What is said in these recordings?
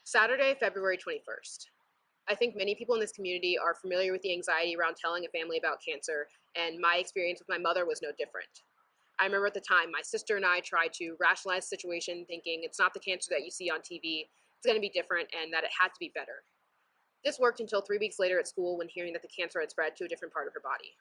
Saturday, February 21st. I think many people in this community are familiar with the anxiety around telling a family about cancer, and my experience with my mother was no different. I remember at the time my sister and I tried to rationalize the situation, thinking it's not the cancer that you see on TV, it's going to be different, and that it had to be better. This worked until 3 weeks later at school when hearing that the cancer had spread to a different part of her body.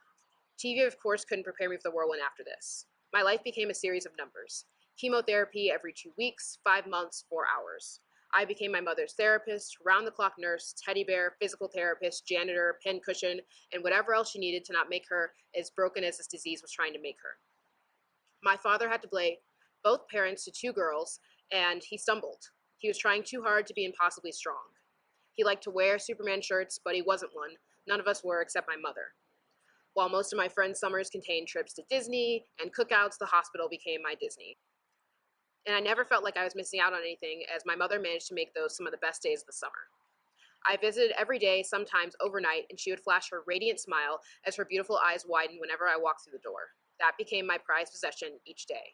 TV, of course, couldn't prepare me for the whirlwind after this. My life became a series of numbers. Chemotherapy every 2 weeks, 5 months, 4 hours. I became my mother's therapist, round-the-clock nurse, teddy bear, physical therapist, janitor, pincushion, and whatever else she needed to not make her as broken as this disease was trying to make her. My father had to play both parents to two girls, and he stumbled. He was trying too hard to be impossibly strong. He liked to wear Superman shirts, but he wasn't one. None of us were except my mother. While most of my friends' summers contained trips to Disney and cookouts, the hospital became my Disney. And I never felt like I was missing out on anything, as my mother managed to make those some of the best days of the summer. I visited every day, sometimes overnight, and she would flash her radiant smile as her beautiful eyes widened whenever I walked through the door. That became my prized possession each day.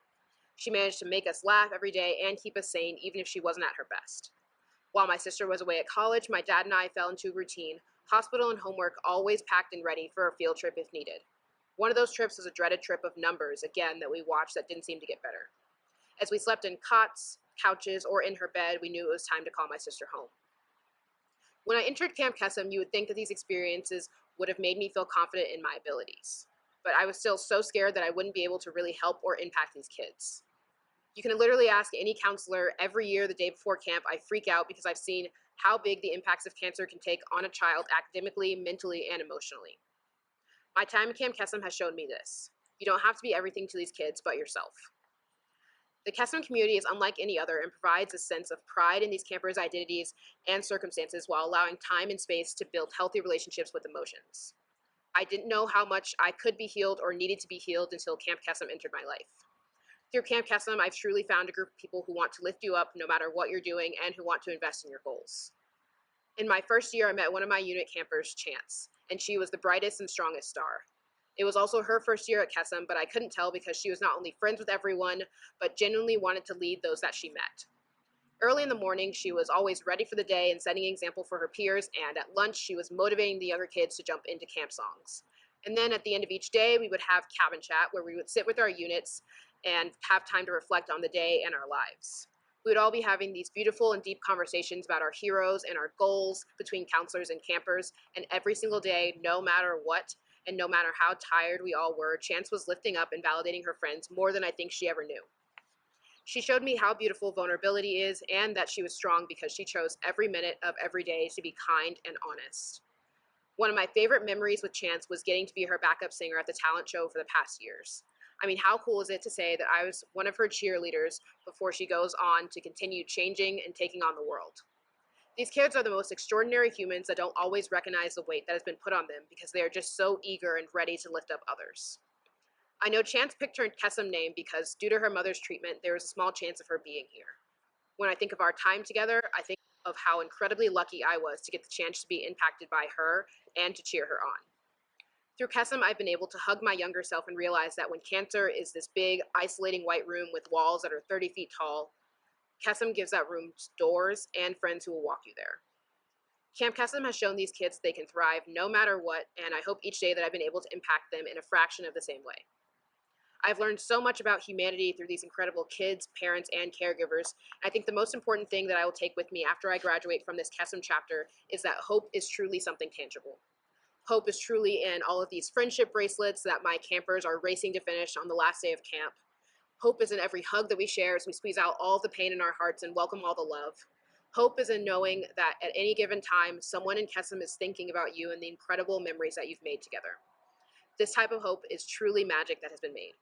She managed to make us laugh every day and keep us sane, even if she wasn't at her best. While my sister was away at college, my dad and I fell into a routine, hospital and homework always packed and ready for a field trip if needed. One of those trips was a dreaded trip of numbers, again, that we watched that didn't seem to get better. As we slept in cots, couches, or in her bed, we knew it was time to call my sister home. When I entered Camp Kesem, you would think that these experiences would have made me feel confident in my abilities. But I was still so scared that I wouldn't be able to really help or impact these kids. You can literally ask any counselor every year the day before camp. I freak out because I've seen how big the impacts of cancer can take on a child academically, mentally, and emotionally. My time at Camp Kesem has shown me this. You don't have to be everything to these kids but yourself. The Kesem community is unlike any other and provides a sense of pride in these campers' identities and circumstances while allowing time and space to build healthy relationships with emotions. I didn't know how much I could be healed or needed to be healed until Camp Kesem entered my life. Through Camp Kesem, I've truly found a group of people who want to lift you up no matter what you're doing and who want to invest in your goals. In my first year, I met one of my unit campers, Chance, and she was the brightest and strongest star. It was also her first year at Kesem, but I couldn't tell because she was not only friends with everyone, but genuinely wanted to lead those that she met. Early in the morning, she was always ready for the day and setting an example for her peers, and at lunch, she was motivating the younger kids to jump into camp songs. And then at the end of each day, we would have cabin chat where we would sit with our units and have time to reflect on the day and our lives. We would all be having these beautiful and deep conversations about our heroes and our goals between counselors and campers, and every single day, no matter what, and no matter how tired we all were, Chance was lifting up and validating her friends more than I think she ever knew. She showed me how beautiful vulnerability is and that she was strong because she chose every minute of every day to be kind and honest. One of my favorite memories with Chance was getting to be her backup singer at the talent show for the past years. I mean, how cool is it to say that I was one of her cheerleaders before she goes on to continue changing and taking on the world? These kids are the most extraordinary humans that don't always recognize the weight that has been put on them because they are just so eager and ready to lift up others. I know Chance picked her Kesem name because due to her mother's treatment, there was a small chance of her being here. When I think of our time together, I think of how incredibly lucky I was to get the chance to be impacted by her and to cheer her on. Through Kesem, I've been able to hug my younger self and realize that when cancer is this big, isolating white room with walls that are 30 feet tall, Kesem gives that room doors and friends who will walk you there. Camp Kesem has shown these kids they can thrive no matter what, and I hope each day that I've been able to impact them in a fraction of the same way. I've learned so much about humanity through these incredible kids, parents, and caregivers. I think the most important thing that I will take with me after I graduate from this Kesem chapter is that hope is truly something tangible. Hope is truly in all of these friendship bracelets that my campers are racing to finish on the last day of camp. Hope is in every hug that we share as we squeeze out all the pain in our hearts and welcome all the love. Hope is in knowing that at any given time, someone in Kesem is thinking about you and the incredible memories that you've made together. This type of hope is truly magic that has been made.